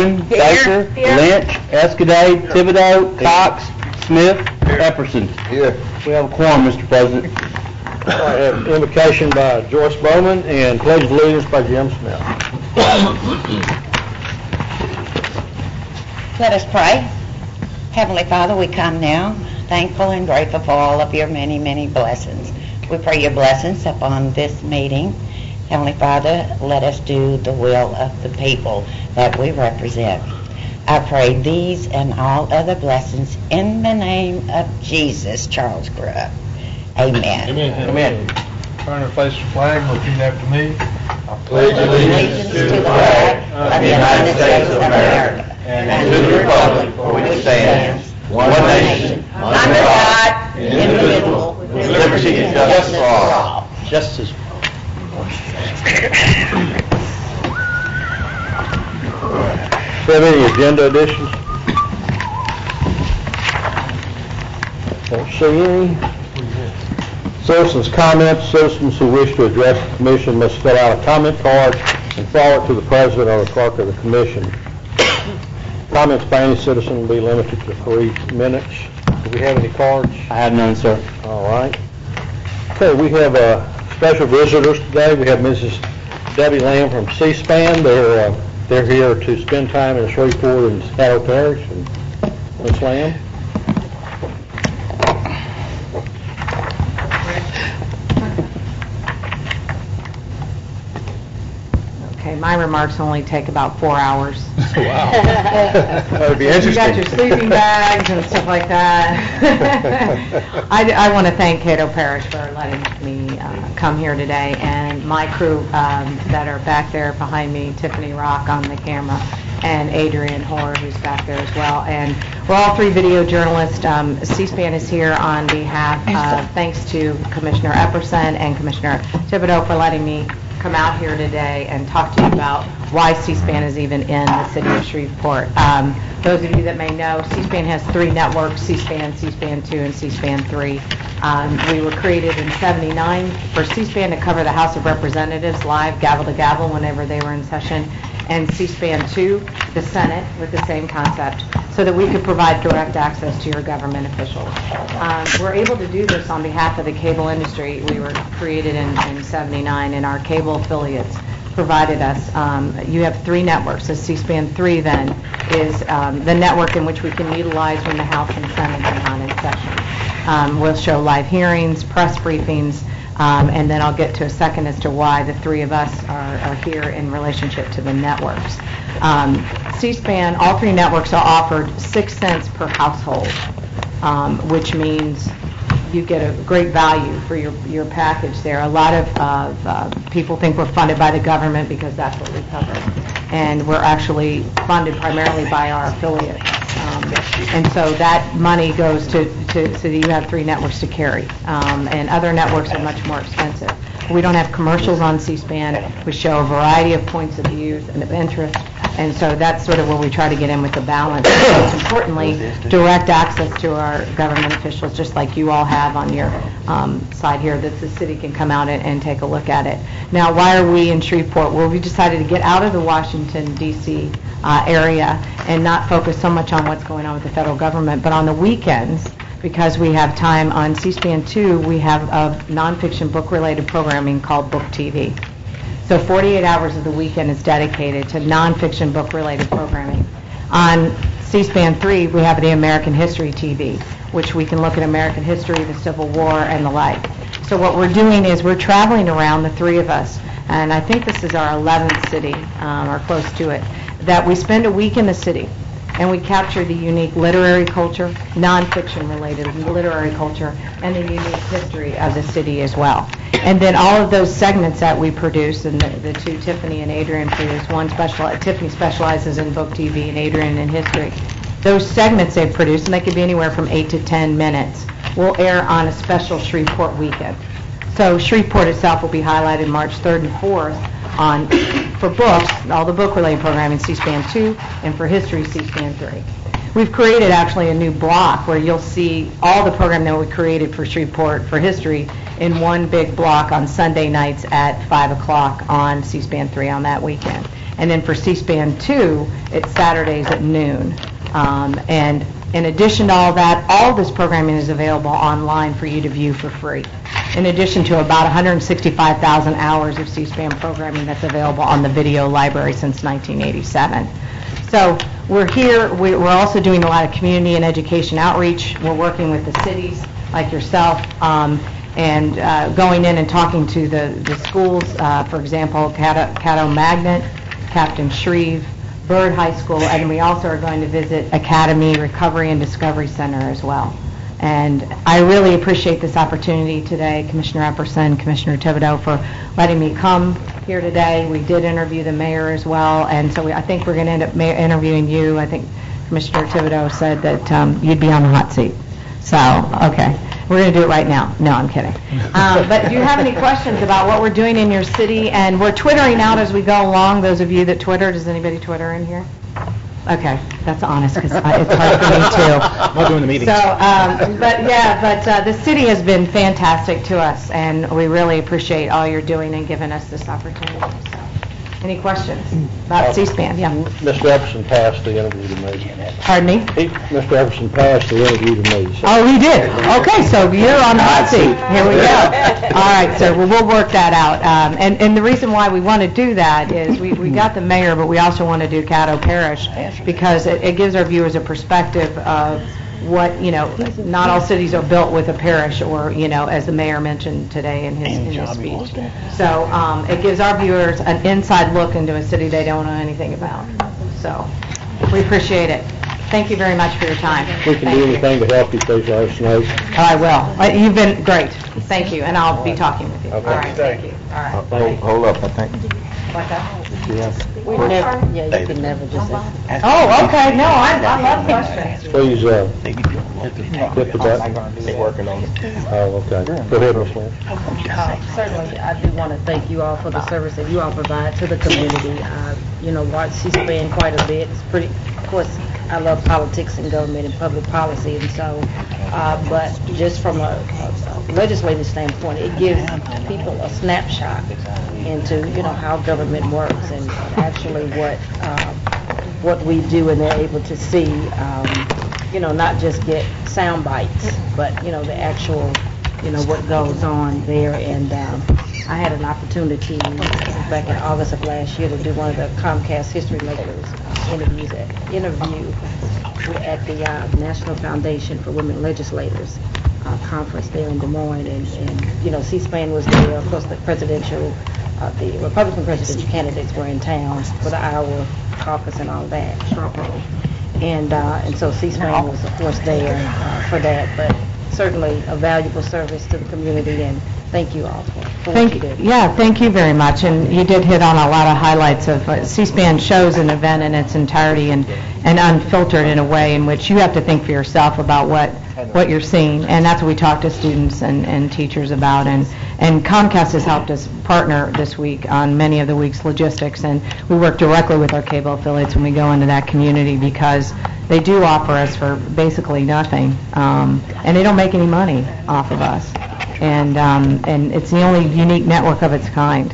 Bowman, Baker, Lynch, Escadade, Thibodeau, Cox, Smith, Epperson. Here. We have a quorum, Mr. President. I have invocation by Joyce Bowman and pledge of allegiance by Jim Smith. Let us pray. Heavenly Father, we come now thankful and grateful for all of your many, many blessings. We pray your blessings upon this meeting. Heavenly Father, let us do the will of the people that we represent. I pray these and all other blessings in the name of Jesus, Charles Grubb. Amen. Amen. Amen. Turn and face the flag and repeat after me. I pledge allegiance to the flag of the United States of America and to the republic for which it stands, one nation, under God, indivisible, with liberty and justice for all. Justice. Do you have any agenda additions? Don't see any. Citizens' comments. Citizens who wish to address the commission must fill out a comment card and forward it to the president or the clerk of the commission. Comments by any citizen will be limited to 3 minutes. Do we have any cards? I have none, sir. All right. Okay, we have special visitors today. We have Mrs. Debbie Lamb from C-SPAN. They're here to spend time in Shreveport and Caddo Parish. And Ms. Lamb. Okay, my remarks only take about 4 hours. Wow. That would be interesting. You got your sleeping bags and stuff like that. I want to thank Caddo Parish for letting me come here today, and my crew that are back there behind me, Tiffany Rock on the camera, and Adrian Hoare, who's back there as well. And we're all 3 video journalists. C-SPAN is here on behalf of, thanks to Commissioner Epperson and Commissioner Thibodeau for letting me come out here today and talk to you about why C-SPAN is even in the city of Shreveport. Those of you that may know, C-SPAN has 3 networks, C-SPAN, C-SPAN 2, and C-SPAN 3. We were created in '79 for C-SPAN to cover the House of Representatives live, gavel to gavel, whenever they were in session, and C-SPAN 2, the Senate, with the same concept, so that we could provide direct access to your government officials. We're able to do this on behalf of the cable industry. We were created in '79, and our cable affiliates provided us. You have 3 networks. So C-SPAN 3 then is the network in which we can utilize when the House and Senate are not in session. We'll show live hearings, press briefings, and then I'll get to a second as to why the 3 of us are here in relationship to the networks. C-SPAN, all 3 networks are offered 6 cents per household, which means you get a great value for your package there. A lot of people think we're funded by the government because that's what we cover. And we're actually funded primarily by our affiliates. And so that money goes to so that you have 3 networks to carry. And other networks are much more expensive. We don't have commercials on C-SPAN. We show a variety of points of view and of interest. And so that's sort of where we try to get in with the balance. Most importantly, direct access to our government officials, just like you all have on your side here, that the city can come out and take a look at it. Now, why are we in Shreveport? Well, we decided to get out of the Washington, D.C. Area and not focus so much on what's going on with the federal government, but on the weekends, because we have time on C-SPAN 2, we have a nonfiction book-related programming called Book TV. So 48 hours of the weekend is dedicated to nonfiction book-related programming. On C-SPAN 3, we have the American History TV, which we can look at American history, the Civil War, and the like. So what we're doing is we're traveling around, the 3 of us, and I think this is our 11th city, or close to it, that we spend a week in the city, and we capture the unique literary culture, nonfiction related literary culture, and the unique history of the city as well. And then all of those segments that we produce, and the 2, Tiffany and Adrian, produce, Tiffany specializes in book TV and Adrian in history. Those segments they produce, and they could be anywhere from 8 to 10 minutes, will air on a special Shreveport weekend. So Shreveport itself will be highlighted March 3rd and 4th for books, all the book-related programming, C-SPAN 2, and for history, C-SPAN 3. We've created actually a new block where you'll see all the program that we created for Shreveport for history in one big block on Sunday nights at 5 o'clock on C-SPAN 3 on that weekend. And then for C-SPAN 2, it's Saturdays at noon. And in addition to all that, all this programming is available online for you to view for free, in addition to about 165,000 hours of C-SPAN programming that's available on the video library since 1987. So we're here, we're also doing a lot of community and education outreach. We're working with the cities like yourself, and going in and talking to the schools, for example, Caddo Magnet, Captain Shreve, Byrd High School, and we also are going to visit Academy Recovery and Discovery Center as well. And I really appreciate this opportunity today, Commissioner Epperson, Commissioner Thibodeau, for letting me come here today. We did interview the mayor as well, and so I think we're going to end up interviewing you. I think Commissioner Thibodeau said that you'd be on the hot seat. So, okay. We're going to do it right now. No, I'm kidding. But do you have any questions about what we're doing in your city? And we're Twittering out as we go along. Those of you that Twitter, does anybody Twitter in here? Okay, that's honest, because it's hard for me too. Not doing the meetings. So, but the city has been fantastic to us, and we really appreciate all you're doing and giving us this opportunity. So, any questions about C-SPAN? Yeah. Mr. Epperson passed the interview to me. Pardon me? Mr. Epperson passed the interview to me. So. Oh, he did? Okay, so you're on the hot seat. Here we go. All right, sir, well, we'll work that out. And the reason why we want to do that is we got the mayor, but we also want to do Caddo Parish, because it gives our viewers a perspective of what, not all cities are built with a parish, or, as the mayor mentioned today in his speech. So it gives our viewers an inside look into a city they don't know anything about. So we appreciate it. Thank you very much for your time. If we can do anything to help you, please let us know. I will. You've been great. Thank you, and I'll be talking with you. Okay. All right, thank you. All right. Thank you. Hold up, I think. What's that? You can never just Oh, okay, no, I love questions. Please, hit the button. They're working on it. Oh, okay. Go ahead, Ms. Lynn. Certainly, I do want to thank you all for the service that you all provide to the community. Watch C-SPAN quite a bit. It's pretty, of course, I love politics and government and public policy, and so, but just from a legislative standpoint, it gives people a snapshot into, how government works and actually what we do, and they're able to see, not just get sound bites, but, the actual, what goes on there. And I had an opportunity back in August of last year to do one of the Comcast History Makers interview at the National Foundation for Women Legislators conference there in Des Moines, and C-SPAN was there. Of course, the Republican presidential candidates were in town for the Iowa caucus and all that, straw poll. And so C-SPAN was, of course, there for that, but certainly a valuable service to the community, and thank you all for what you did. Yeah, thank you very much. And you did hit on a lot of highlights of C-SPAN shows an event in its entirety and unfiltered in a way in which you have to think for yourself about what you're seeing, and that's what we talk to students and teachers about. And Comcast has helped us partner this week on many of the week's logistics, and we work directly with our cable affiliates when we go into that community, because they do offer us for basically nothing, and they don't make any money off of us. And it's the only unique network of its kind.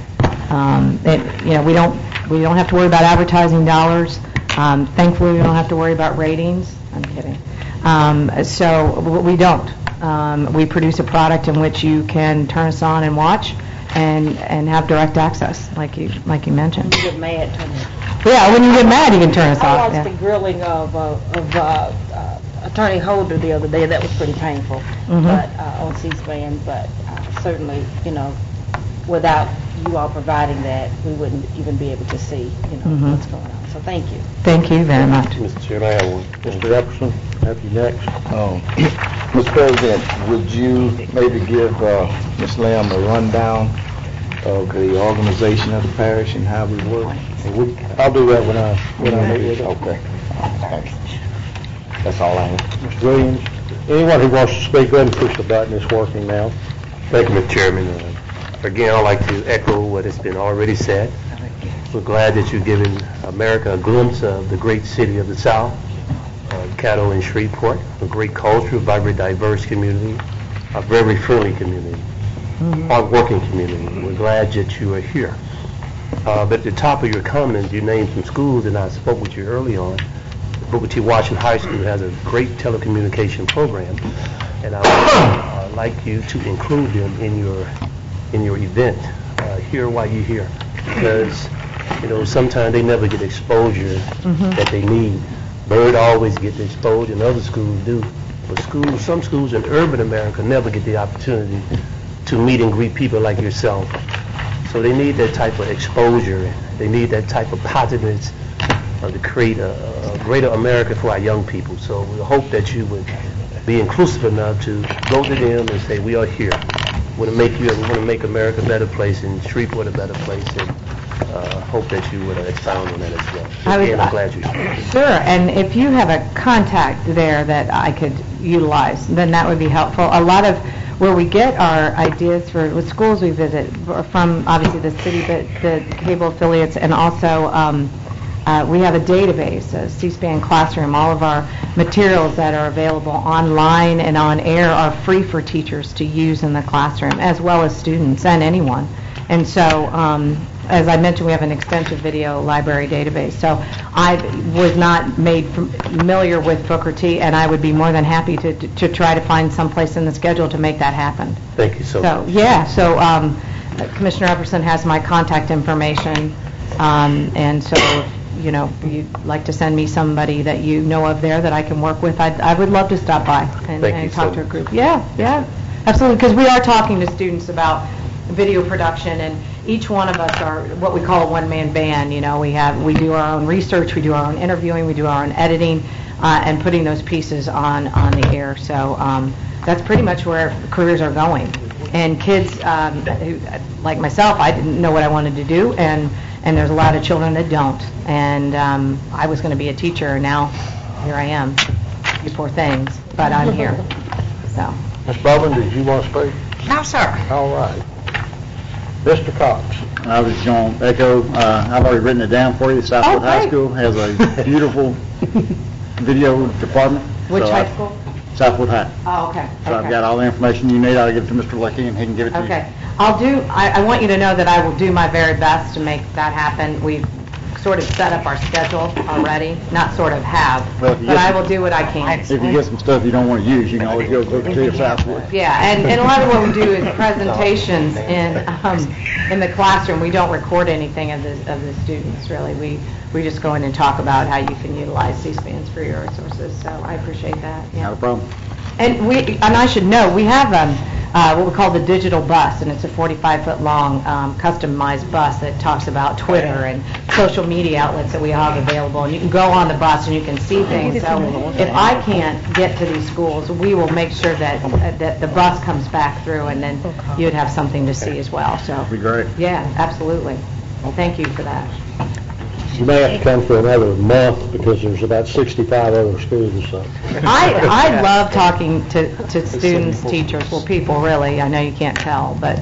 We don't have to worry about advertising dollars. Thankfully, we don't have to worry about ratings. I'm kidding. So we don't. We produce a product in which you can turn us on and watch, and have direct access, like you mentioned. You get mad, turn it. Yeah, when you get mad, you can turn us off. I watched the grilling of Attorney Holder the other day. That was pretty painful, but on C-SPAN. But certainly, without you all providing that, we wouldn't even be able to see, what's going on. So thank you. Thank you very much. Mr. Chairman, I have one. Mr. Epperson, have you next. Mr. President, would you maybe give Ms. Lamb a rundown of the organization of the parish and how we work? I'll do that when I meet with her. Okay. Thanks. That's all I have. Mr. Williams, anyone who wants to speak, go ahead and push the button. It's working now. Thank you, Mr. Chairman. Again, I'd like to echo what has been already said. We're glad that you've given America a glimpse of the great city of the South, Caddo and Shreveport, a great culture, vibrant, diverse community, a very friendly community, hard-working community. We're glad that you are here. But at the top of your comments, you named some schools, and I spoke with you early on. Booker T. Washington High School has a great telecommunication program, and I would like you to include them in your event. Here while you're here, because sometimes they never get exposure that they need. Bird always get the exposure, and other schools do. But some schools in urban America never get the opportunity to meet and greet people like yourself. So they need that type of exposure. They need that type of positiveness to create a greater America for our young people. So we hope that you would be inclusive enough to go to them and say, we are here. We want to make America a better place and Shreveport a better place. And hope that you would expound on that as well. I'm glad you shared. Sure, and if you have a contact there that I could utilize, then that would be helpful. A lot of where we get our ideas for what schools we visit from, obviously the city, but the cable affiliates, and also we have a database, a C-SPAN classroom. All of our materials that are available online and on air are free for teachers to use in the classroom, as well as students and anyone. And so, as I mentioned, we have an extensive video library database. So I was not made familiar with Booker T, and I would be more than happy to try to find some place in the schedule to make that happen. Thank you so much. Yeah, so Commissioner Epperson has my contact information, and so if you'd like to send me somebody that you know of there that I can work with, I would love to stop by and talk to a group. Yeah, absolutely, because we are talking to students about video production, and each one of us are what we call a one-man band. We do our own research, we do our own interviewing, we do our own editing, and putting those pieces on the air. So that's pretty much where careers are going. And kids, who, like myself, I didn't know what I wanted to do, and there's a lot of children that don't. And I was going to be a teacher, and now here I am. You poor things, but I'm here. So. Ms. Bowman, did you want to speak? No, sir. All right. Mr. Cox. I was going to echo, I've already written it down for you. Southwood High School has a beautiful video department. Which high school? Southwood High. Oh, okay. So I've got all the information you need. I'll give it to Mr. Lucky, and he can give it to you. Okay. I want you to know that I will do my very best to make that happen. We've sort of set up our schedule already, not sort of have, but I will do what I can. If you get some stuff you don't want to use, you can always go to Southwood. Yeah, and a lot of what we do is presentations in the classroom. We don't record anything of the students, really. We just go in and talk about how you can utilize C-SPANs for your resources, so I appreciate that. Yeah. Not a problem. And I should know, we have what we call the digital bus, and it's a 45-foot long customized bus that talks about Twitter and social media outlets that we have available. And you can go on the bus and you can see things. So if I can't get to these schools, we will make sure that the bus comes back through, and then you'd have something to see as well. So that'd be great. Yeah, absolutely. Well, thank you for that. You may have to come for another month because there's about 65 other students. So. I love talking to students, teachers, well, people really. I know you can't tell, but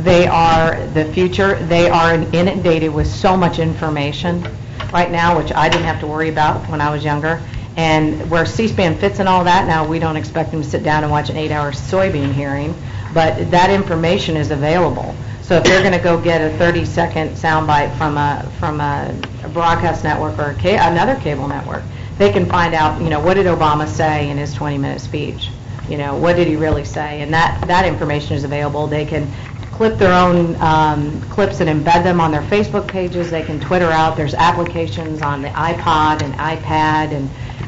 they are the future. They are inundated with so much information right now, which I didn't have to worry about when I was younger. And where C-SPAN fits in all that now, we don't expect them to sit down and watch an 8-hour soybean hearing, but that information is available. So if they're going to go get a 30-second soundbite from a broadcast network or another cable network, they can find out, what did Obama say in his 20-minute speech? What did he really say? And that information is available. They can clip their own clips and embed them on their Facebook pages. They can Twitter out. There's applications on the iPod and iPad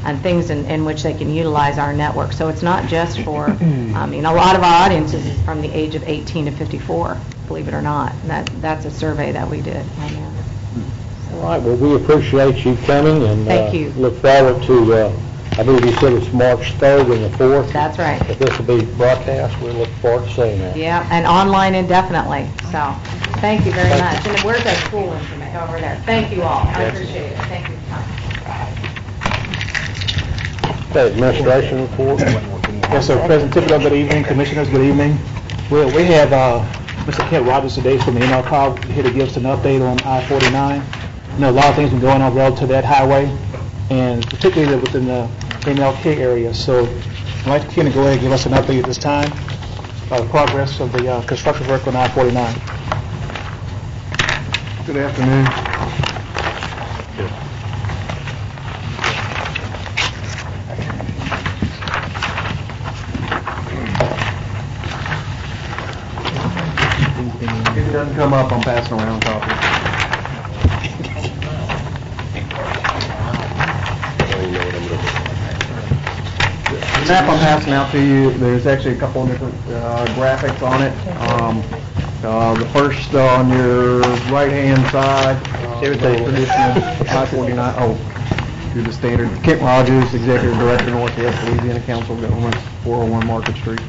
and things in which they can utilize our network. So it's not just for, a lot of our audience is from the age of 18 to 54. Believe it or not. That's a survey that we did. All right. Well, we appreciate you coming, and thank you. Look forward to, I believe you said it's March 3rd and the 4th. That's right. If this will be broadcast, we look forward to seeing that. Yeah, and online indefinitely. So thank you very much. And where's that school information? Over there. Thank you all. I appreciate it. Thank you. Okay, administration report. Yes, sir. President Thibodeau, good evening. Commissioners, good evening. Well, we have Mr. Kent Rogers today from the NLCOG here to give us an update on I-49. A lot of things have been going on relative to that highway, and particularly within the MLK area. So I'd like Ken to go ahead and give us an update at this time about the progress of the construction work on I-49. Good afternoon. If it doesn't come up, I'm passing around copies. The map I'm passing out to you, there's actually a couple of different graphics on it. The first on your right-hand side, traditional I-49, do the standard. Kent Rogers, Executive Director, Northwest Louisiana Council of Governments, 401 Market Street.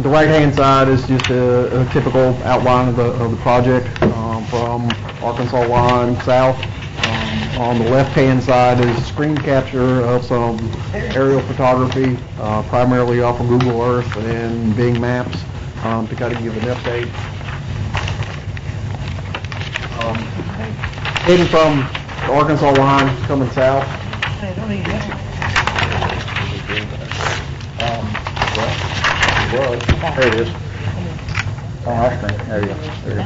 The right-hand side is just a typical outline of the project from Arkansas line south. On the left-hand side is screen capture of some aerial photography, primarily off of Google Earth and Bing Maps, to kind of give an update. Heading from the Arkansas line, coming south. There it is. Oh, I think, there you go. There it is.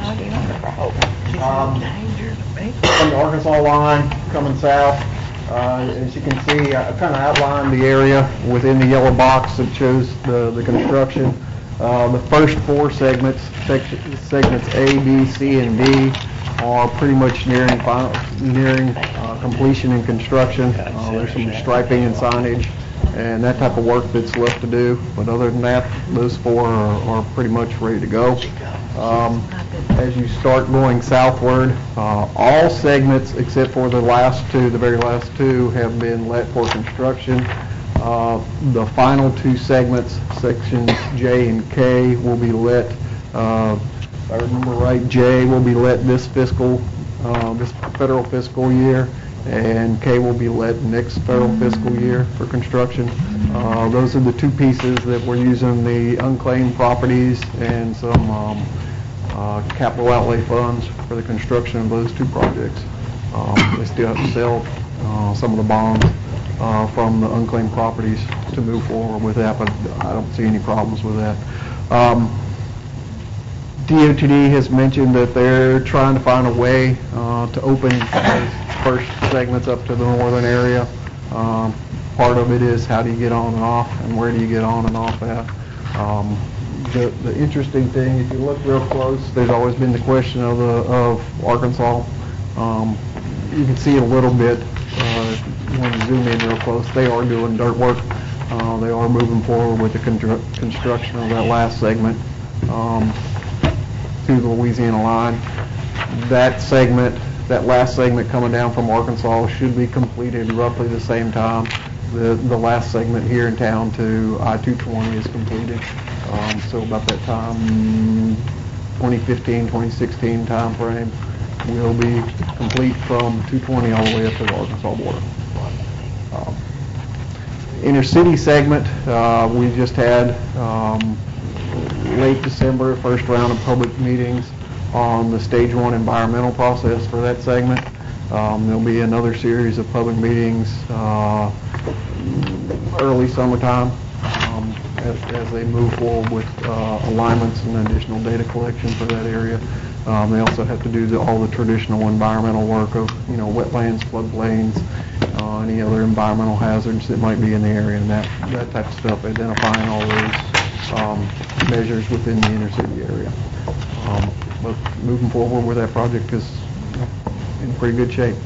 From the Arkansas line, coming south, as you can see, I kind of outlined the area within the yellow box that shows the construction. The first four segments, segments A, B, C, and D, are pretty much nearing completion and construction. There's some striping and signage and that type of work that's left to do, but other than that, those four are pretty much ready to go. As you start going southward, all segments except for the very last two, have been let for construction. The final two segments, sections J and K, will be let, if I remember right, J will be let this federal fiscal year, and K will be let next federal fiscal year for construction. Those are the two pieces that we're using the unclaimed properties and some capital outlay funds for the construction of those two projects. They still have to sell some of the bonds from the unclaimed properties to move forward with that, but I don't see any problems with that. DOTD has mentioned that they're trying to find a way to open those first segments up to the northern area. Part of it is how do you get on and off, and where do you get on and off at. The interesting thing, if you look real close, there's always been the question of Arkansas. You can see it a little bit when you zoom in real close. They are doing dirt work. They are moving forward with the construction of that last segment through the Louisiana line. That last segment coming down from Arkansas should be completed roughly the same time the last segment here in town to I-220 is completed. So about that time, 2015, 2016 time frame, will be complete from 220 all the way up to the Arkansas border. Inner city segment, we just had late December, first round of public meetings on the stage one environmental process for that segment. There'll be another series of public meetings early summertime as they move forward with alignments and additional data collection for that area. They also have to do all the traditional environmental work of, wetlands, floodplains, any other environmental hazards that might be in the area, and that type of stuff, identifying all those measures within the inner city area. But moving forward with that project is in pretty good shape.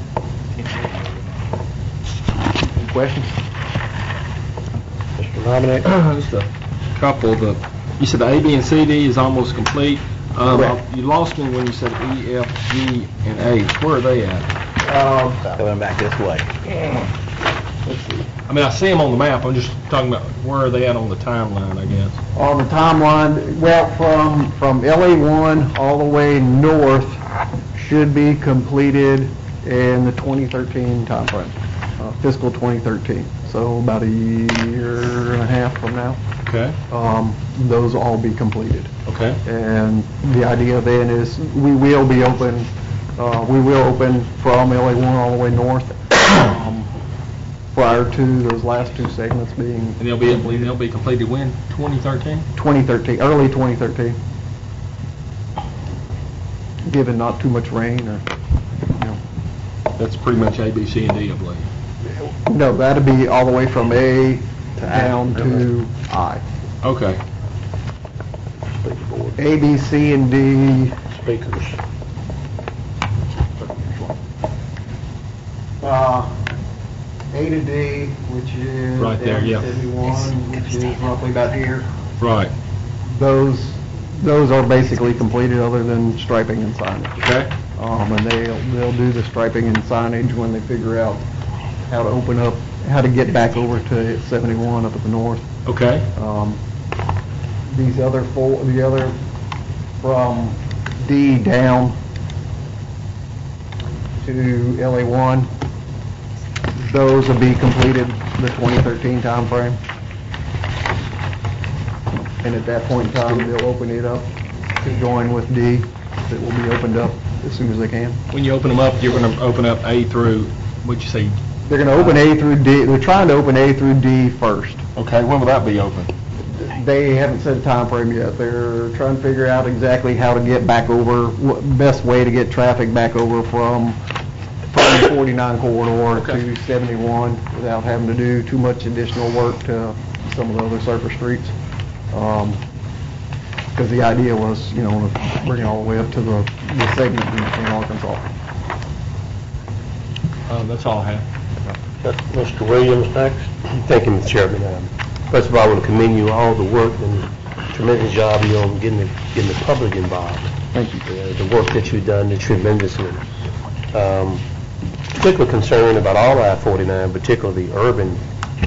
Any questions? Mr. Nominee? Just a couple. You said the A, B, and C, D is almost complete. You lost me when you said E, F, G, and H. Where are they at? Coming back this way. Let's see. I mean, I see them on the map. I'm just talking about where are they at on the timeline, I guess. On the timeline, well, from LA1 all the way north should be completed in the 2013 timeframe, fiscal 2013. So about a year and a half from now. Okay. Those all be completed. Okay. And the idea then is we will open from LA1 all the way north prior to those last two segments being. And they'll be completed when? 2013? 2013, early 2013. given not too much rain or, That's pretty much A, B, C, and D, I believe. no, that'd be all the way from A down to I. Okay. A, B, C, and D. Speakers. A to D, which is Right there, down to yeah. 71, which is roughly about here. Right. Those are basically completed other than striping and signage. Okay. And they'll do the striping and signage when they figure out how to open up, how to get back over to 71 up at the north. Okay. These other the other from D down to LA1, those will be completed the 2013 timeframe. And at that point in time, they'll open it up to join with D. It will be opened up as soon as they can. When you open them up, you're going to open up A through, what'd you say? They're going to open A through D. They're trying to open A through D first. Okay, when will that be open? They haven't set a time frame yet. They're trying to figure out exactly how to get back over, what best way to get traffic back over from the 49 corridor to 71 without having to do too much additional work to some of the other surface streets. Because the idea was, to bring it all the way up to the segment in Arkansas. That's all I have. Mr. Williams next. Thank you, Mr. Chairman. First of all, I want to commend you all the work and tremendous job you on getting the public involved. Thank you. The work that you've done is tremendous. Particular concern about all I-49, particularly the urban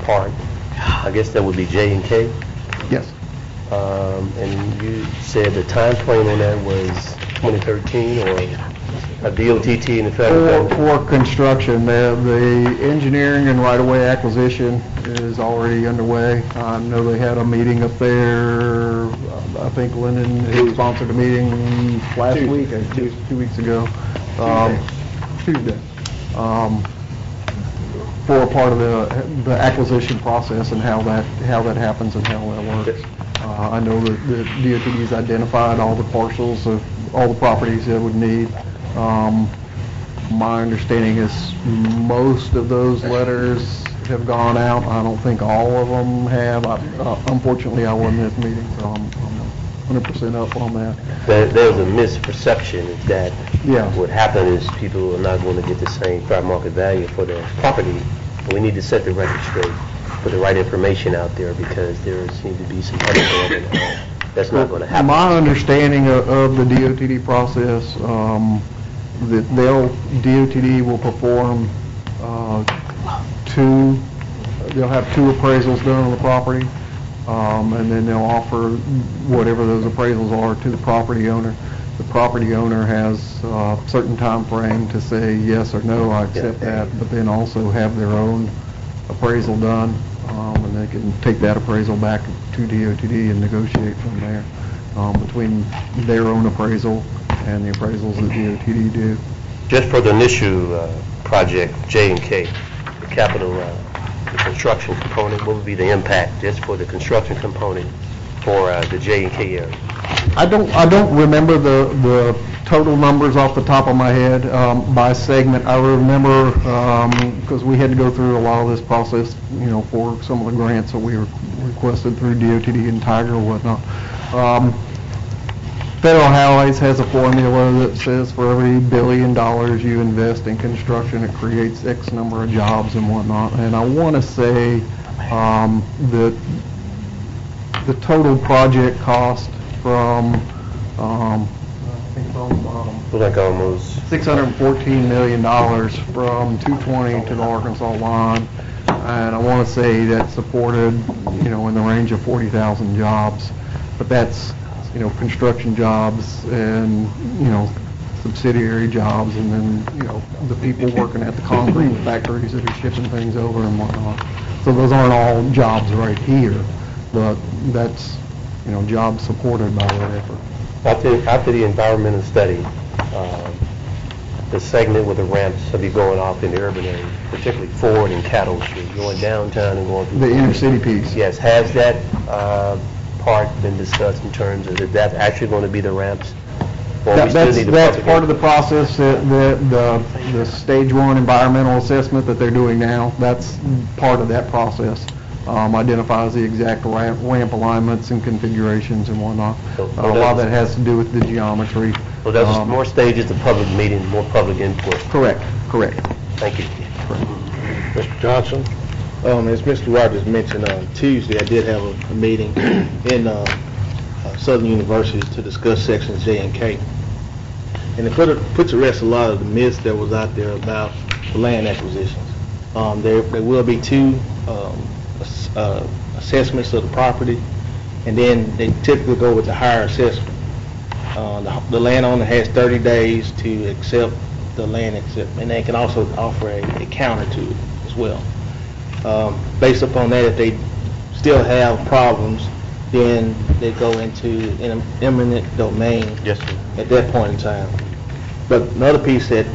part. I guess that would be J and K. Yes. And you said the time frame on that was 2013 or a DOTT in the federal government? For construction, the engineering and right-of-way acquisition is already underway. I know they had a meeting up there, I think Lennon had sponsored a meeting last week, 2 weeks ago. Tuesday. For a part of the acquisition process and how that happens and how that works. I know that the DOT's identified all the parcels of all the properties they would need. My understanding is most of those letters have gone out. I don't think all of them have. Unfortunately, I wasn't at the meeting, so I'm 100% up on that. There's a misperception that Yeah. what happen is people are not going to get the same fair market value for their property. We need to set the record straight, put the right information out there because there seems to be some understanding that's not going to happen. My understanding of the DOTD process, that DOTD will perform they'll have 2 appraisals done on the property, and then they'll offer whatever those appraisals are to the property owner. The property owner has a certain time frame to say yes or no, I accept that, but then also have their own appraisal done, and they can take that appraisal back to DOTD and negotiate from there between their own appraisal and the appraisals that DOTD do. Just for the initial project, J and K, the capital, the construction component, what would be the impact just for the construction component for the J and K area? I don't remember the total numbers off the top of my head by segment. I remember because we had to go through a lot of this process, for some of the grants that we requested through DOTD and Tiger or whatnot. Federal Highways has a formula that says for every $1 billion you invest in construction, it creates X number of jobs and whatnot. And I want to say that the total project cost from, I think it's on the bottom, Like almost $614 million from 220 to the Arkansas line. And I want to say that supported, in the range of 40,000 jobs. But that's, construction jobs and, subsidiary jobs, and then, the people working at the concrete factories that are shipping things over and whatnot. So those aren't all jobs right here, but that's, jobs supported by that effort. after the environmental study, the segment with the ramps will be going off in the urban area, particularly Ford and Caddo Street, going downtown and going through The inner city piece. Yes, has that part been discussed in terms of is that actually going to be the ramps Or we still need the That's public part of the input? process, the stage one environmental assessment that they're doing now, that's part of that process. Identifies the exact ramp alignments and configurations and whatnot. A lot of that has to do with the geometry. So that's more stages of public meeting, more public input. Correct. Thank you. Mr. Johnson? As Mr. Rogers mentioned, on Tuesday, I did have a meeting in Southern University to discuss sections J and K. And it puts to rest a lot of the myths that was out there about the land acquisitions. There will be 2 assessments of the property, and then they typically go with the higher assessment. The landowner has 30 days to accept the land, and they can also offer a counter to it as well. Based upon that, if they still have problems, then they go into an eminent domain at that point in time. But another piece that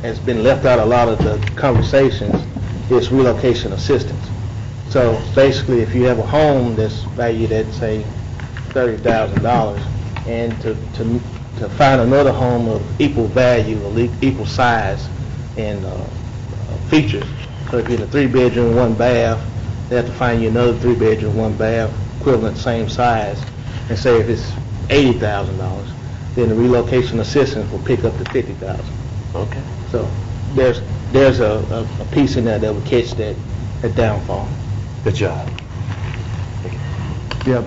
has been left out a lot of the conversations is relocation assistance. So basically, if you have a home that's valued at, say, $30,000, and to find another home of equal value or equal size and features, so if you're in a 3-bedroom, 1 bath, they have to find you another 3-bedroom, 1 bath, equivalent same size, and say if it's $80,000, then the relocation assistance will pick up to $50,000. Okay. So there's a piece in there that will catch that downfall. Good job. Yeah,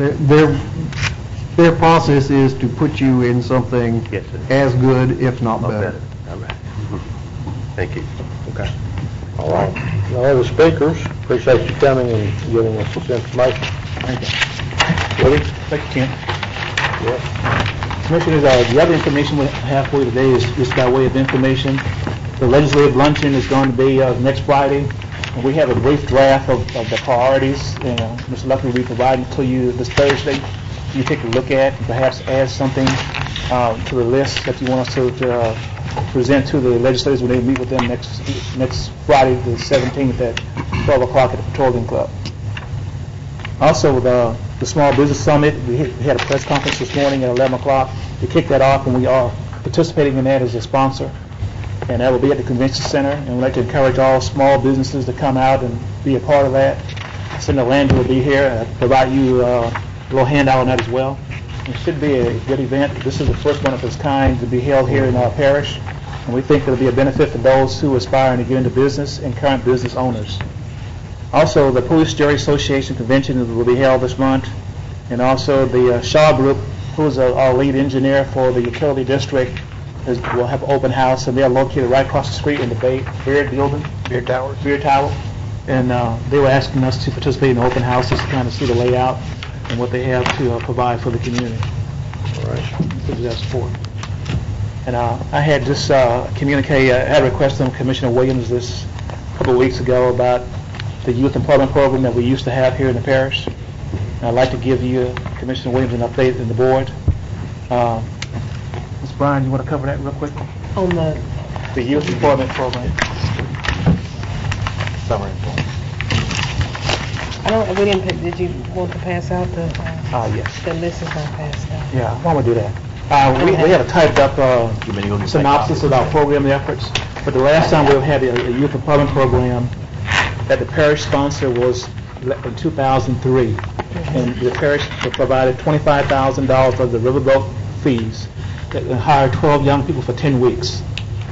their process is to put you in something Yes, sir. as good, if not better. All right. Thank you. Okay. All right. No other speakers. Appreciate you coming and giving us this information. Thank you. Woody? Thank you, Ken. Yes. Commissioners, the other information we have for you today is just by way of information. The legislative luncheon is going to be next Friday. And we have a brief draft of the priorities. Mr. Luckey will be providing to you this Thursday. You take a look at and perhaps add something to the list that you want us to present to the legislators when they meet with them next Friday, the 17th at 12 o'clock at the Petroleum Club. Also, the Small Business Summit, we had a press conference this morning at 11 o'clock. We kicked that off, and we are participating in that as a sponsor. And that will be at the Convention Center, and we'd like to encourage all small businesses to come out and be a part of that. Senator Landry will be here and provide you a little handout on that as well. It should be a good event. This is the first one of its kind to be held here in our parish, and we think it'll be a benefit for those who aspire to get into business and current business owners. Also, the Police Jury Association Convention will be held this month, and also the Shaw Group, who's our lead engineer for the utility district, will have an open house, and they're located right across the street in the Beard Tower. And they were asking us to participate in the open houses to kind of see the layout and what they have to provide for the community. All right. Give that support. And I had just communicate, I had a request from Commissioner Williams this couple of weeks ago about the youth employment program that we used to have here in the parish. And I'd like to give you, Commissioner Williams, an update in the board. Ms. Bryan, you want to cover that real quick? On the youth employment program. Summary. we didn't, did you want to pass out the, Yes. the list is not passed out? Yeah, why don't we do that? We have a typed up synopsis of our program efforts, but the last time we had a youth employment program that the parish sponsor was in 2003, and the parish provided $25,000 for the riverboat fees that hired 12 young people for 10 weeks.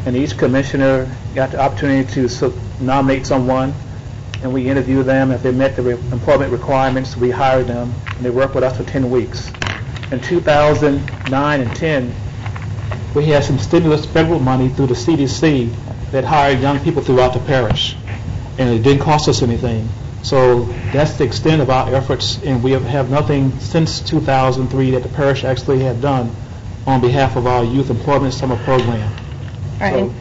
And each commissioner got the opportunity to nominate someone, and we interviewed them. If they met the employment requirements, we hired them, and they worked with us for 10 weeks. In 2009 and 10, we had some stimulus federal money through the CDC that hired young people throughout the parish, and it didn't cost us anything. So that's the extent of our efforts, and we have nothing since 2003 that the parish actually had done on behalf of our youth employment summer program. All right, and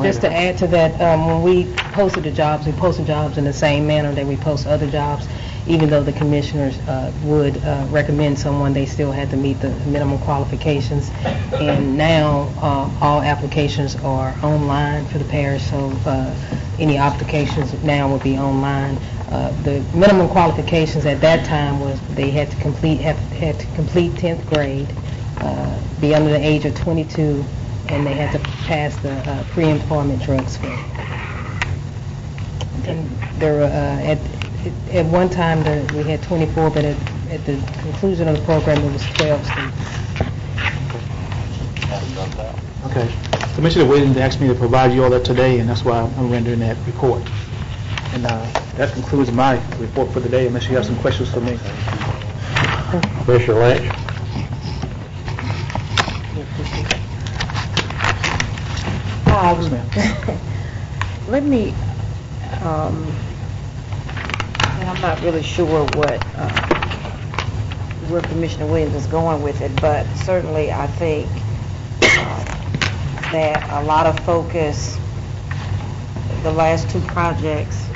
just to add to that, when we posted the jobs, we posted jobs in the same manner that we post other jobs. Even though the commissioners would recommend someone, they still had to meet the minimum qualifications. And now all applications are online for the parish, so any applications now will be online. The minimum qualifications at that time was they had to complete 10th grade be under the age of 22, and they had to pass the pre-employment drug screen. And there were, at one time, we had 24, but at the conclusion of the program, it was 12 students. Okay. Commissioner Williams asked me to provide you all that today, and that's why I'm rendering that report. And that concludes my report for today, unless you have some questions for me. Commissioner Lynch? Yes, ma'am. Let me, and I'm not really sure where Commissioner Williams is going with it, but certainly I think that a lot of focus, the last two projects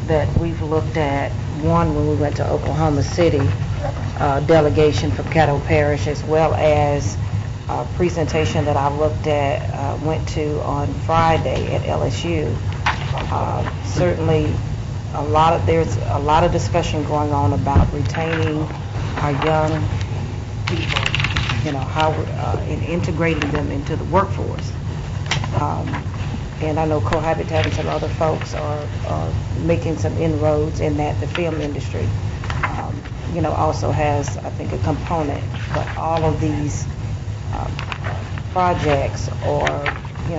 that we've looked at, one when we went to Oklahoma City, delegation from Caddo Parish, as well as a presentation that I looked at, went to on Friday at LSU. Certainly, there's a lot of discussion going on about retaining our young people, how and integrating them into the workforce. And I know Cohabitat and some other folks are making some inroads in that. The film industry, also has, I think, a component. But all of these projects are,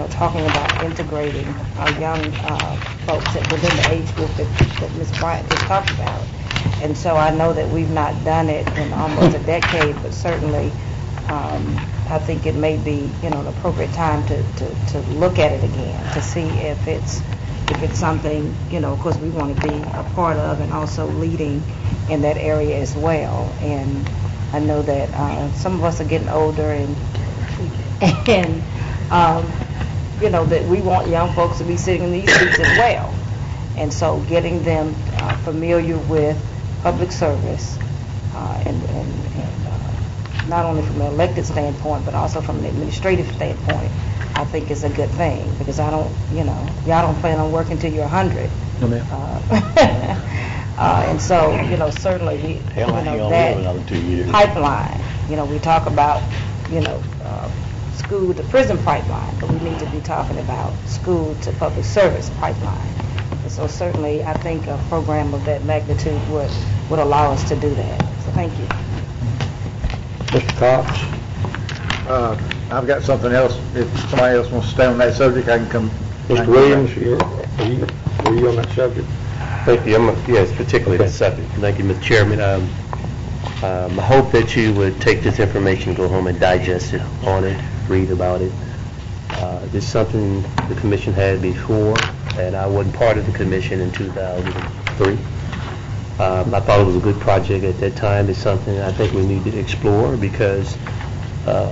talking about integrating our young folks within the age group that Ms. Bryant just talked about. And so I know that we've not done it in almost a decade, but certainly I think it may be, an appropriate time to look at it again, to see if it's something, of course we want to be a part of and also leading in that area as well. And I know that some of us are getting older and that we want young folks to be sitting in these seats as well. And so getting them familiar with public service and not only from an elected standpoint, but also from an administrative standpoint, I think is a good thing, because I don't, y'all don't plan on working till you're 100. No, ma'am. And so, certainly, that pipeline, we talk about, school to prison pipeline, but we need to be talking about school to public service pipeline. And so certainly, I think a program of that magnitude would allow us to do that. So thank you. Mr. Cox? I've got something else. If somebody else wants to stay on that subject, I can come. Mr. Williams, were you on that subject? Thank you. Yes, particularly that subject. Thank you, Mr. Chairman. I hope that you would take this information, go home and digest it on it, read about it. This is something the commission had before, and I wasn't part of the commission in 2003. I thought it was a good project at that time. It's something I think we need to explore, because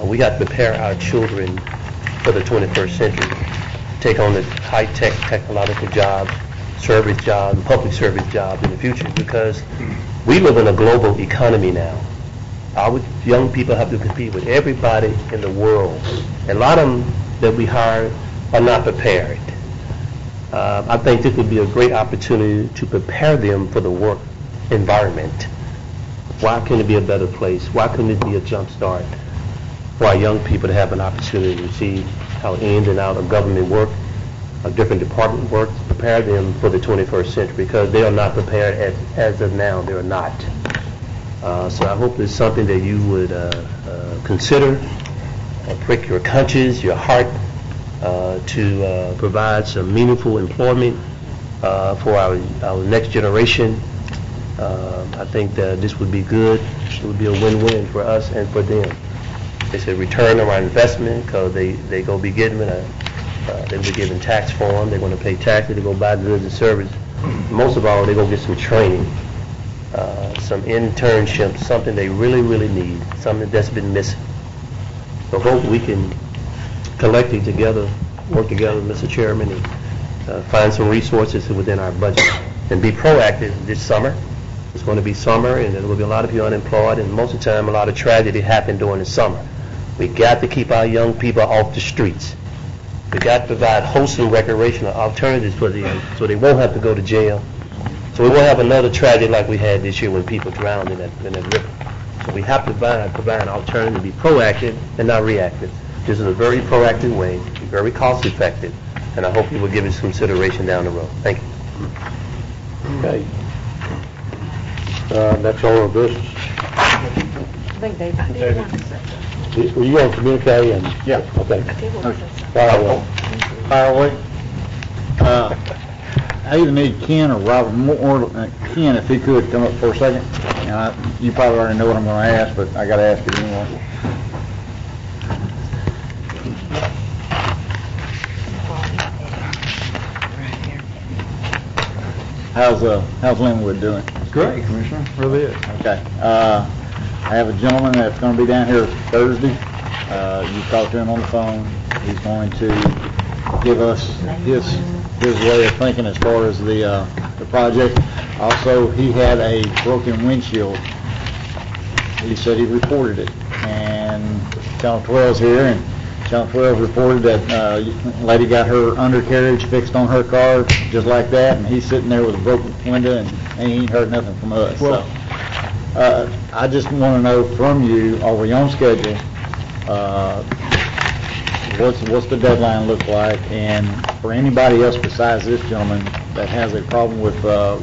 we got to prepare our children for the 21st century, take on the high-tech technological jobs, service jobs, public service jobs in the future, because we live in a global economy now. Our young people have to compete with everybody in the world. And a lot of them that we hire are not prepared. I think this would be a great opportunity to prepare them for the work environment. Why can't it be a better place? Why couldn't it be a jump start for our young people to have an opportunity to see how in and out of government work, different department work, prepare them for the 21st century, because they are not prepared as of now. They are not. So I hope it's something that you would consider, prick your conscience, your heart, to provide some meaningful employment for our next generation. I think that this would be good. It would be a win-win for us and for them. It's a return on our investment, because they go be getting they'll be given tax form. They're going to pay taxes. They're going to buy goods and services. Most of all, they're going to get some training, some internships, something they really, really need, something that's been missing. So hope we can collectively together, work together, Mr. Chairman, and find some resources within our budget and be proactive this summer. It's going to be summer, and there will be a lot of people unemployed, and most of the time a lot of tragedy happens during the summer. We got to keep our young people off the streets. We got to provide wholesome recreational alternatives for them, so they won't have to go to jail. So we won't have another tragedy like we had this year when people drowned in that river. So we have to provide an alternative to be proactive and not reactive. This is a very proactive way, very cost effective, and I hope you will give it some consideration down the road. Thank you. Okay. Next order of business. I think David. Were you going to communicate and? Yeah. Okay. Fire away. I either need Ken or Robert Moore, Ken, if he could come up for a second. You probably already know what I'm going to ask, but I got to ask it anyway. How's Linwood doing? Great, Commissioner, really is. Okay. I have a gentleman that's going to be down here Thursday. You talked to him on the phone. He's going to give us his way of thinking as far as the project. Also, he had a broken windshield. He said he reported it, and Channel 12's here, and Channel 12 reported that a lady got her undercarriage fixed on her car just like that, and he's sitting there with a broken window, and he ain't heard nothing from us. Well, So, I just want to know from you, are we on schedule? What's the deadline look like? And for anybody else besides this gentleman that has a problem with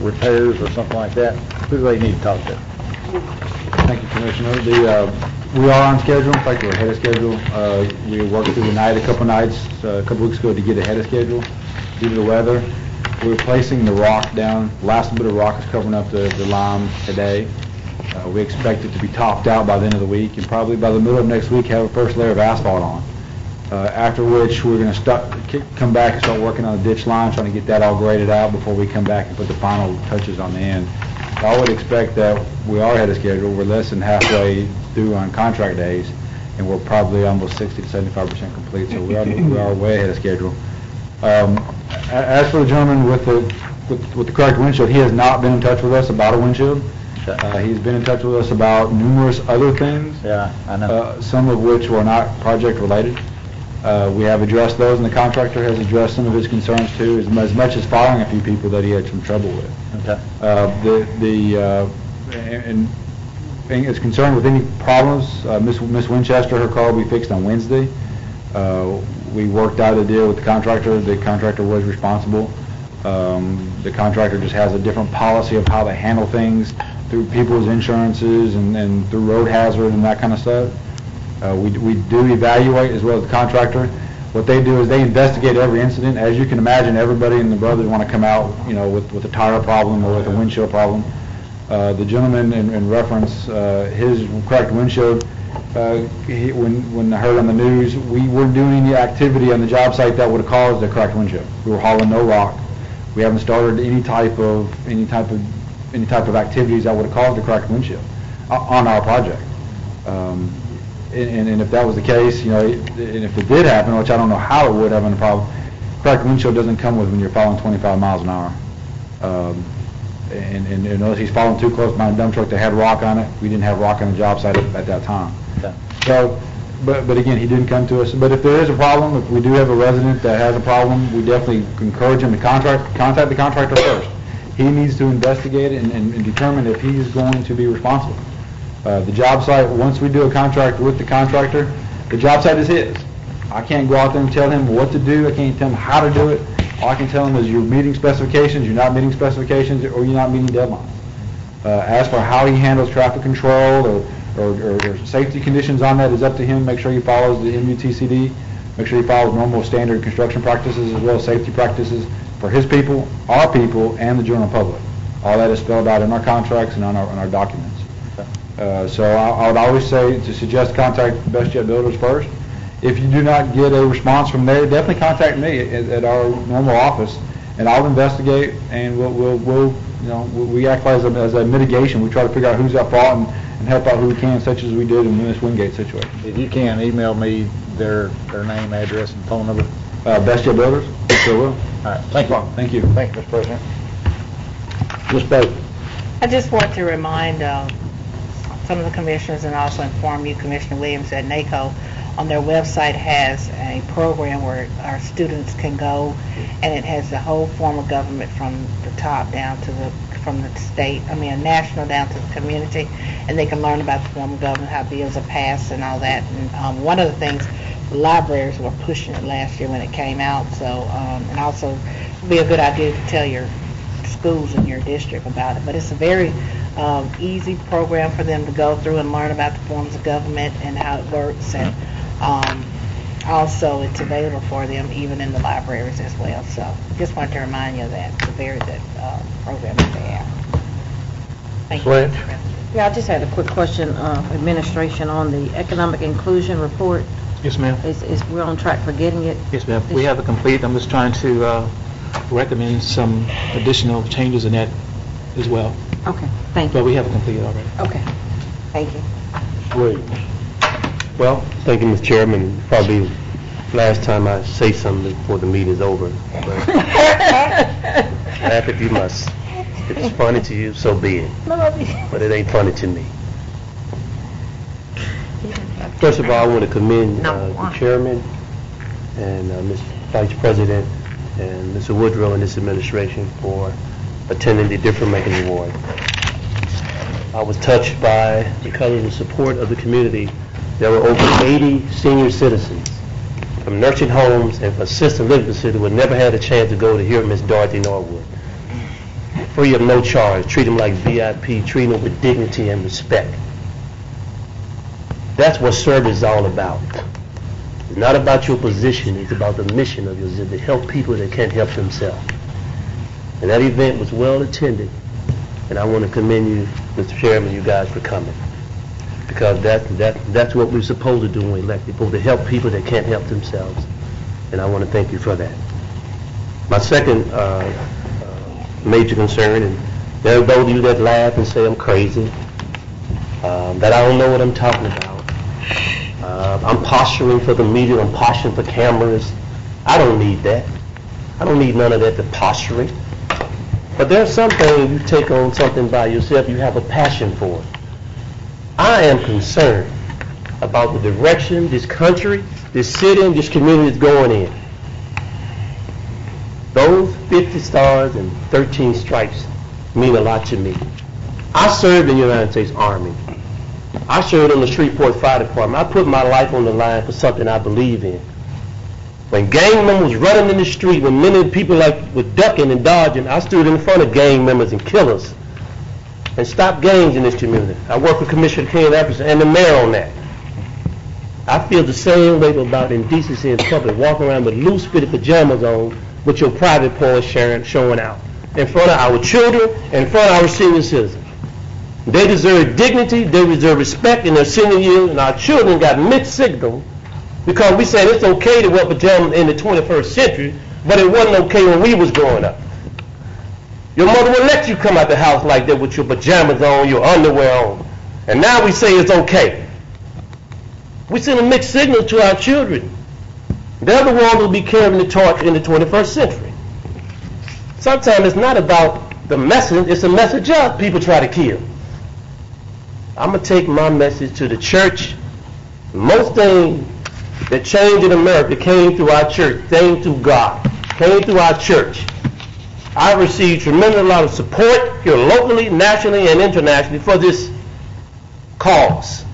repairs or something like that, who do they need to talk to? Thank you, Commissioner. We are on schedule. In fact, we're ahead of schedule. We worked through the night a couple weeks ago to get ahead of schedule due to the weather. We're placing the rock down. The last bit of rock is covering up the lime today. We expect it to be topped out by the end of the week, and probably by the middle of next week have a first layer of asphalt on. After which we're going to come back and start working on the ditch line, trying to get that all graded out before we come back and put the final touches on the end. I would expect that we are ahead of schedule. We're less than halfway through on contract days, and we're probably almost 60 to 75% complete. So we are way ahead of schedule. As for the gentleman with the correct windshield, he has not been in touch with us about a windshield. He's been in touch with us about numerous other things. Yeah, I know. Some of which were not project related. We have addressed those, and the contractor has addressed some of his concerns too, as much as firing a few people that he had some trouble with. Okay. And is concerned with any problems, Miss Winchester, her car will be fixed on Wednesday. We worked out a deal with the contractor. The contractor was responsible. The contractor just has a different policy of how they handle things through people's insurances and through road hazard and that kind of stuff. We do evaluate as well as the contractor. What they do is they investigate every incident. As you can imagine, everybody and the brothers want to come out, with a tire problem or with a windshield problem. The gentleman in reference, his cracked windshield, when I heard on the news, we weren't doing any activity on the job site that would have caused a cracked windshield. We were hauling no rock. We haven't started any type of activities that would have caused a cracked windshield on our project. And if that was the case, and if it did happen, which I don't know how it would have been a problem, cracked windshield doesn't come with when you're following 25 miles an hour. And unless he's following too close behind a dump truck that had rock on it, we didn't have rock on the job site at that time. Okay. So, but again, he didn't come to us. But if there is a problem, if we do have a resident that has a problem, we definitely encourage him to contact the contractor first. He needs to investigate it and determine if he is going to be responsible. The job site, once we do a contract with the contractor, the job site is his. I can't go out there and tell him what to do. I can't tell him how to do it. All I can tell him is you're meeting specifications, you're not meeting specifications, or you're not meeting deadlines. As for how he handles traffic control or safety conditions on that is up to him. Make sure he follows the MUTCD. Make sure he follows normal standard construction practices as well as safety practices for his people, our people, and the general public. All that is spelled out in our contracts and on our documents. So I would always say to suggest contact Best Jet Builders first. If you do not get a response from there, definitely contact me at our normal office, and I'll investigate. And we act as a mitigation. We try to figure out who's at fault and help out who we can, such as we did in this Wingate situation. If you can, email me their name, address, and phone number. Best Jet Builders. Sure will. All right. Thank you. Thank you. Thank you, Mr. President. Ms. Baker. I just want to remind some of the commissioners and also inform you, Commissioner Williams, at NACO, on their website has a program where our students can go, and it has the whole form of government from the top down to from the state, national down to the community, and they can learn about the form of government, how bills are passed and all that. And one of the things, the libraries were pushing it last year when it came out, so, and also it'd be a good idea to tell your schools in your district about it. But it's a very easy program for them to go through and learn about the forms of government and how it works, and also it's available for them even in the libraries as well. So just wanted to remind you of that. It's a very good program that they have. Thank you. Yeah, I just had a quick question, administration, on the economic inclusion report. Yes, ma'am. Is we're on track for getting it? Yes, ma'am. We have it complete. I'm just trying to recommend some additional changes in that as well. Okay, thank you. But we have it completed already. Okay, thank you. Great. Well, thank you, Mr. Chairman. Probably last time I say something before the meeting is over. But laugh if you must. If it's funny to you, so be it. But it ain't funny to me. First of all, I want to commend the chairman and Mr. Vice President and Mr. Woodrow and this administration for attending the Different Making Award. I was touched by, because of the support of the community, there were over 80 senior citizens from nursing homes and assisted living facilities who never had a chance to go to hear Miss Dorothy Norwood. Free of no charge, treat them like VIP, treat them with dignity and respect. That's what service is all about. It's not about your position, it's about the mission of yours, to help people that can't help themselves. And that event was well attended, and I want to commend you, Mr. Chairman, you guys for coming. Because that's what we're supposed to do when we're elected, supposed to help people that can't help themselves. And I want to thank you for that. My second major concern, and there are those of you that laugh and say I'm crazy, that I don't know what I'm talking about. I'm posturing for the media, I'm posturing for cameras. I don't need that. I don't need none of that, the posturing. But there's something, you take on something by yourself, you have a passion for it. I am concerned about the direction this country, this city, and this community is going in. Those 50 stars and 13 stripes mean a lot to me. I served in the United States Army. I served in the Shreveport Fire Department. I put my life on the line for something I believe in. When gang members running in the street, when many people were ducking and dodging, I stood in front of gang members and killers and stopped gangs in this community. I worked with Commissioner Ken Epperson and the mayor on that. I feel the same way about indecency in public, walking around with loose-fitted pajamas on with your private parts showing out in front of our children, in front of our senior citizens. They deserve dignity, they deserve respect in their senior years, and our children got mixed signals because we said it's okay to wear pajamas in the 21st century, but it wasn't okay when we was growing up. Your mother would let you come out the house like that with your pajamas on, your underwear on. And now we say it's okay. We send a mixed signal to our children. They're the ones who will be carrying the torch in the 21st century. Sometimes it's not about the message, it's a message of people try to kill. I'm going to take my message to the church. Most things that changed in America came through our church, came through God, came through our church. I received tremendous amount of support here locally, nationally, and internationally for this cause.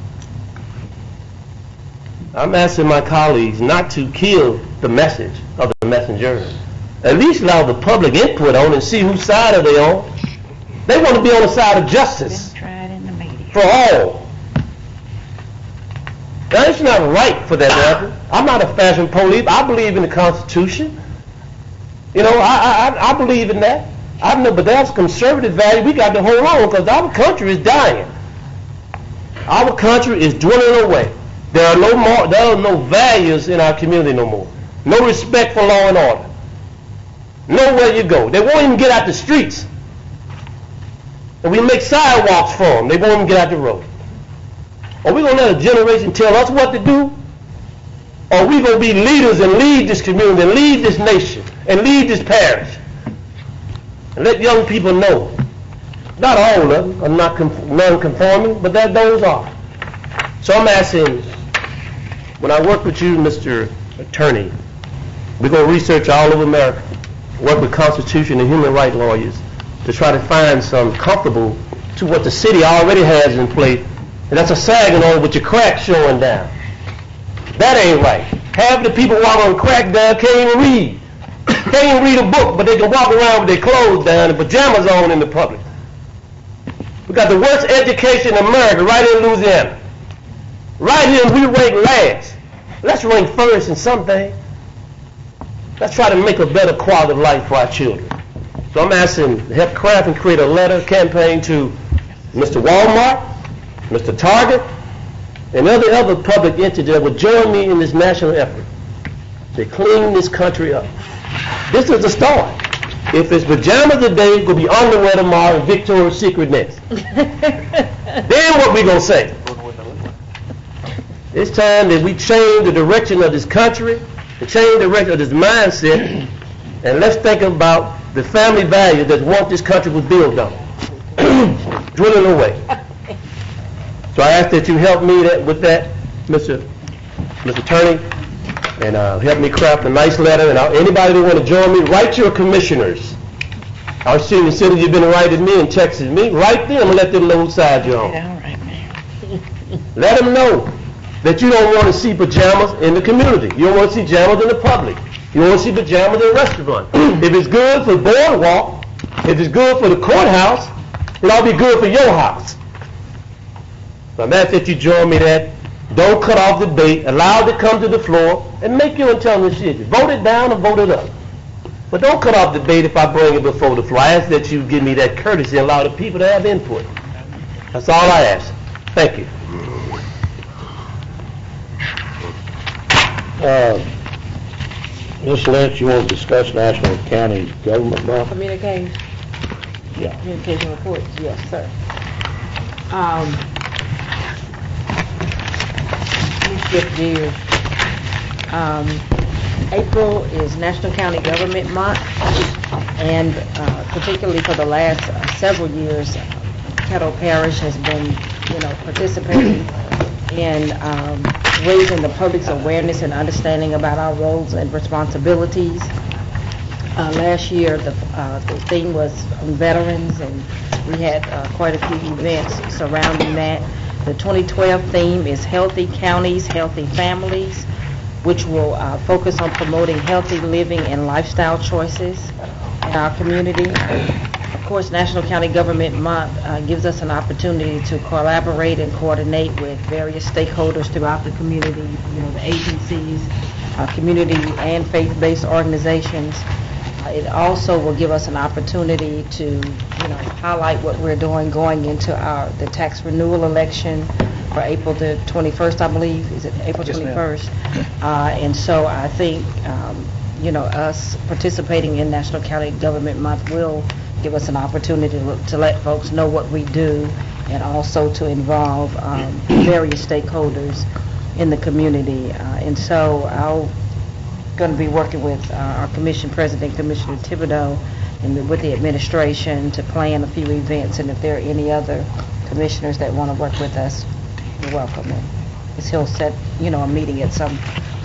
I'm asking my colleagues not to kill the message of the messenger. At least allow the public input on and see whose side are they on. They want to be on the side of justice for all. Now, it's not right for that to happen. I'm not a fashion police. I believe in the Constitution. You know, I believe in that. I know, but that's conservative value we got to hold on because our country is dying. Our country is dwindling away. There are no values in our community no more. No respect for law and order. Nowhere you go. They won't even get out the streets. And we make sidewalks for them. They won't even get out the road. Are we going to let a generation tell us what to do? Or are we going to be leaders and lead this community and lead this nation and lead this parish? And let young people know. Not all of them are not non-conforming, but those are. So I'm asking when I work with you, Mr. Attorney, we're going to research all over America, work with Constitution and human rights lawyers to try to find some comparable to what the city already has in place, and that's a sagging on with your crack showing down. That ain't right. Half the people walk on crack down can't even read. Can't even read a book, but they can walk around with their clothes down and pajamas on in the public. We got the worst education in America right in Louisiana. Right here, we rank last. Let's rank first in something. Let's try to make a better quality of life for our children. So I'm asking to help craft and create a letter campaign to Mr. Walmart, Mr. Target, and other public entities that would join me in this national effort to clean this country up. This is the start. If it's pajamas today, it's going to be underwear tomorrow and Victoria's Secret next. Then what we going to say? It's time that we change the direction of this country, to change the direction of this mindset, and let's think about the family values that what this country was built on. Drilling away. So I ask that you help me with that, Mr. Attorney, and help me craft a nice letter. And anybody that want to join me, write your commissioners. Our senior citizens have been writing me and texting me. Write them and let them know whose side you're on. Let them know that you don't want to see pajamas in the community. You don't want to see pajamas in the public. You don't want to see pajamas in a restaurant. If it's good for boardwalk, if it's good for the courthouse, it ought to be good for your house. So I'm asking that you join me that. Don't cut off the debate. Allow it to come to the floor and make your intelligent decision. Vote it down or vote it up. But don't cut off the debate if I bring it before the floor. I ask that you give me that courtesy and allow the people to have input. That's all I ask. Thank you. Ms. Lynch, you want to discuss national and county government law? Communication reports, yes, sir. Let me shift gears. April is National County Government Month, and particularly for the last several years, Caddo Parish has been, participating in raising the public's awareness and understanding about our roles and responsibilities. Last year, the theme was on veterans, and we had quite a few events surrounding that. The 2012 theme is Healthy Counties, Healthy Families, which will focus on promoting healthy living and lifestyle choices in our community. Of course, National County Government Month gives us an opportunity to collaborate and coordinate with various stakeholders throughout the community, the agencies, community and faith-based organizations. It also will give us an opportunity to, highlight what we're doing going into the tax renewal election for April the 21st, I believe. Is it April 21st? And so I think, us participating in National County Government Month will give us an opportunity to let folks know what we do, and also to involve various stakeholders in the community. And so I'm going to be working with our commission president, Commissioner Thibodeau, and with the administration to plan a few events. And if there are any other commissioners that want to work with us, you're welcome. And he'll set, a meeting at some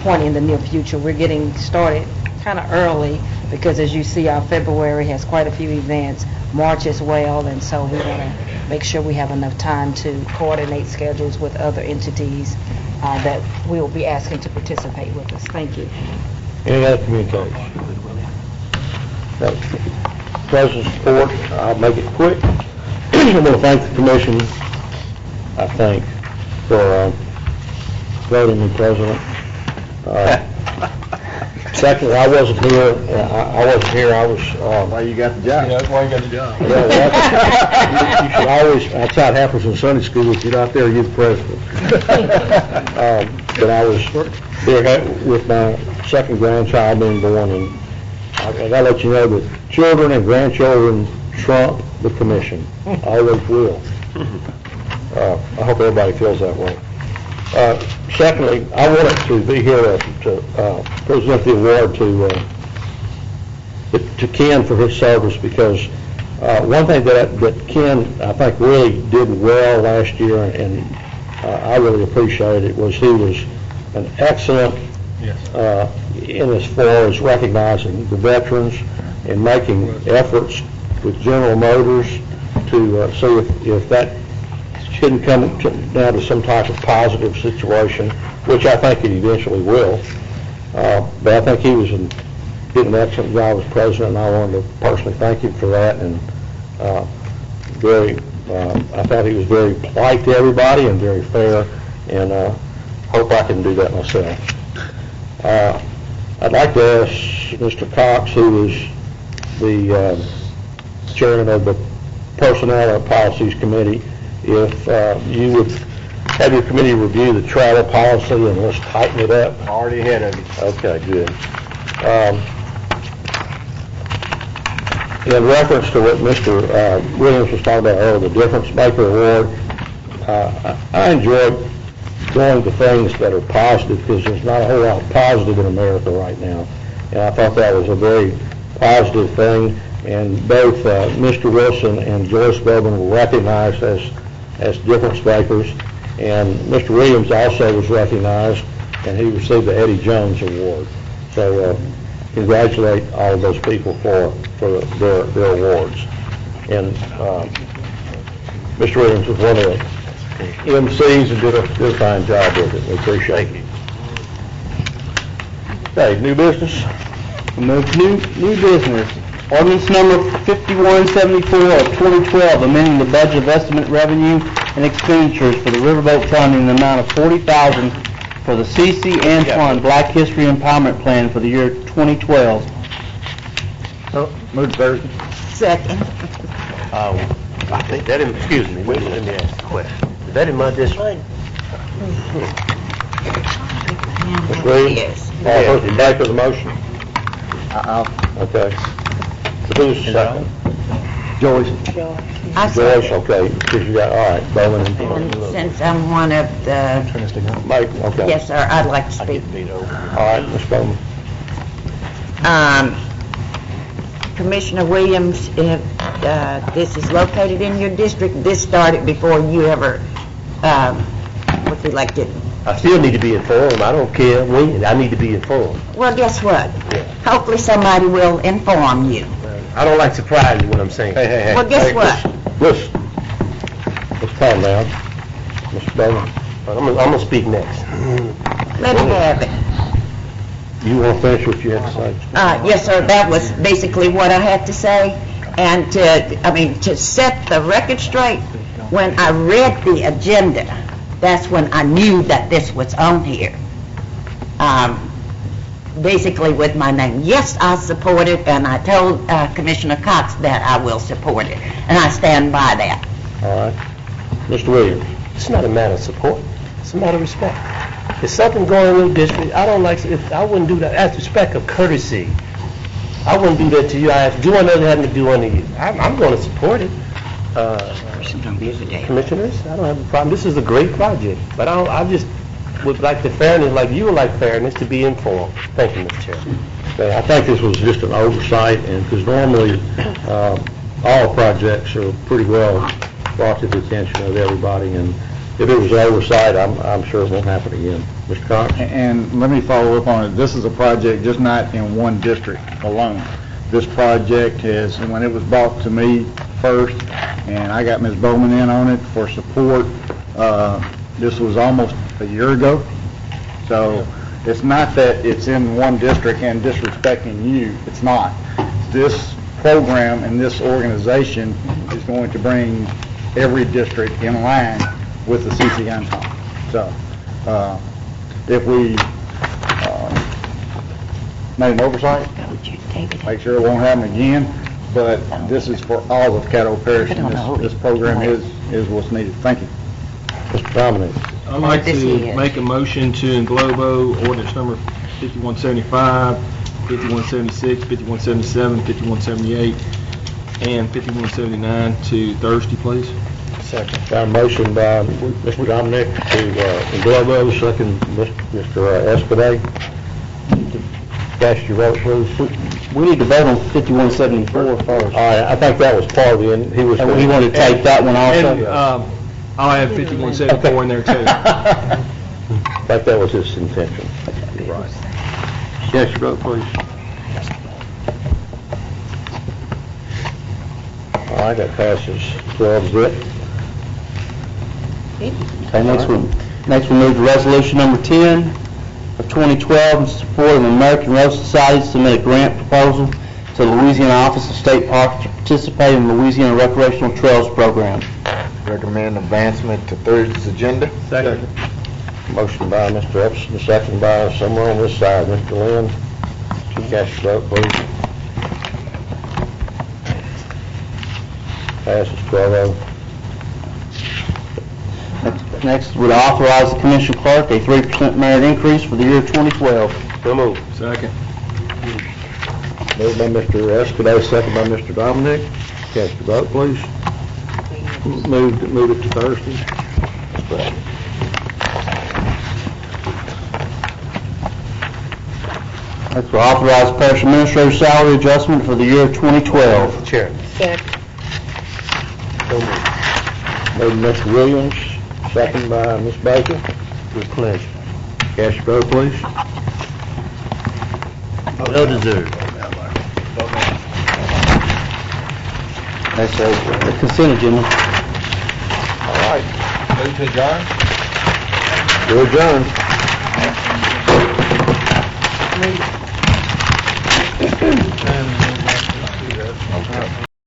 point in the near future. We're getting started kind of early because, as you see, our February has quite a few events, March as well, and so we want to make sure we have enough time to coordinate schedules with other entities that we will be asking to participate with us. Thank you. Any other communication? President's report, I'll make it quick. I want to thank the commission, for voting me president. Secondly, I wasn't here. I was. Why you got the job? Yeah, that's why you got the job. You should always. That's how it happens in Sunday school. If you're not there, you're the president. But I was there with my second grandchild being born, and I got to let you know that children and grandchildren trump the commission. Always will. I hope everybody feels that way. Secondly, I wanted to be here to present the award to Ken for his service, because one thing that Ken, I think, really did well last year, and I really appreciated it, was he was an excellent in as far as recognizing the veterans and making efforts with General Motors to see if that shouldn't come down to some type of positive situation, which I think it eventually will. But I think he did an excellent job as president, and I wanted to personally thank him for that. And I thought he was very polite to everybody and very fair, and hope I can do that myself. I'd like to ask Mr. Cox, who is the chairman of the Personnel and Policies Committee, if you would have your committee review the travel policy and let's tighten it up. Already ahead of you. Okay, good. In reference to what Mr. Williams was talking about earlier, the Difference Maker Award, I enjoy going to things that are positive because there's not a whole lot of positive in America right now. And I thought that was a very positive thing. And both Mr. Wilson and Joyce Bowman were recognized as difference makers. And Mr. Williams also was recognized, and he received the Eddie Jones Award. So congratulate all of those people for their awards. And Mr. Williams was one of the MCs and did a fine job with it. We appreciate it. Okay, new business? New business. Ordinance number 5174 of 2012, amending the budget of estimate revenue and expenditures for the Riverboat Fund in the amount of $40,000 for the C.C. Antoine Black History Empowerment Plan for the year 2012. Move to third. Second. I think that, excuse me, let me ask a question. Is that in my district? Mr. Williams? Yes. Back to the motion. Okay. Who's second? Joyce. I Joyce, okay. Because you got, all right, Bowman and And since I'm one of the, Mike, okay. yes, sir, I'd like to speak. All right, Ms. Bowman. Commissioner Williams, if this is located in your district, this started before you ever was elected. I still need to be informed. I don't care when. I need to be informed. Well, guess what? Hopefully somebody will inform you. I don't like surprising what I'm saying. Hey. Well, guess what? Let's calm down. Mr. Bowman. I'm going to speak next. Let him have it. You want to finish what you had to say? Yes, sir, that was basically what I had to say. And to set the record straight, when I read the agenda, that's when I knew that this was on here. Basically with my name. Yes, I support it, and I told Commissioner Cox that I will support it, and I stand by that. All right. Mr. Williams. It's not a matter of support. It's a matter of respect. If something going in the district, I don't like, I wouldn't do that. Out of respect of courtesy, I wouldn't do that to you. I have to do unto others, having to do unto you. I'm going to support it. Commissioners, I don't have a problem. This is a great project, but I just would like the fairness, like you would like fairness, to be informed. Thank you, Mr. Chairman. Okay, I think this was just an oversight, and because normally all projects are pretty well brought to the attention of everybody, and if it was an oversight, I'm sure it won't happen again. Mr. Cox? And let me follow up on it. This is a project just not in one district alone. This project has, when it was brought to me first, and I got Ms. Bowman in on it for support, this was almost a year ago. So it's not that it's in one district and disrespecting you. It's not. This program and this organization is going to bring every district in line with the CC Antoine. So if we made an oversight, make sure it won't happen again, but this is for all of Caddo Parish, and this program is what's needed. Thank you. Mr. Dominic. I'd like to make a motion to englobo ordinance number 5175, 5176, 5177, 5178, and 5179 to Thursday, please. Second. Got a motion by Mr. Dominic to englobo, second Mr. Escudé. Cast your vote, please. We need to vote on 5174 first. All right, I think that was part of the, he was... We want to take that one also? And, I'll add 5174 in there too. I think that was his intention. You're right. Yes, your vote, please. All right, that passes 12-zip. Okay, next we move to resolution number 10 of 2012 in support of the American Rail Society to submit a grant proposal to the Louisiana Office of State Parks to participate in the Louisiana Recreational Trails Program. Recommend advancement to Thursday's agenda. Second. Motion by Mr. Epson, second by someone on this side. Mr. Lynn, would you cast your vote, please? Passes 12-0. Next, would authorize the commission clerk a 3% merit increase for the year 2012. So moved. Second. Moved by Mr. Escaday, second by Mr. Dominic. Cast your vote, please. Move it to Thursday. That's correct. Next, we'll authorize parish administrator salary adjustment for the year 2012. Mr. Chairman. Second. So moved. Moved by Mr. Williams, second by Ms. Baker. With pleasure. Cast your vote, please. Well deserved. That's the consent agenda. All right. Move to adjourn. You're adjourned.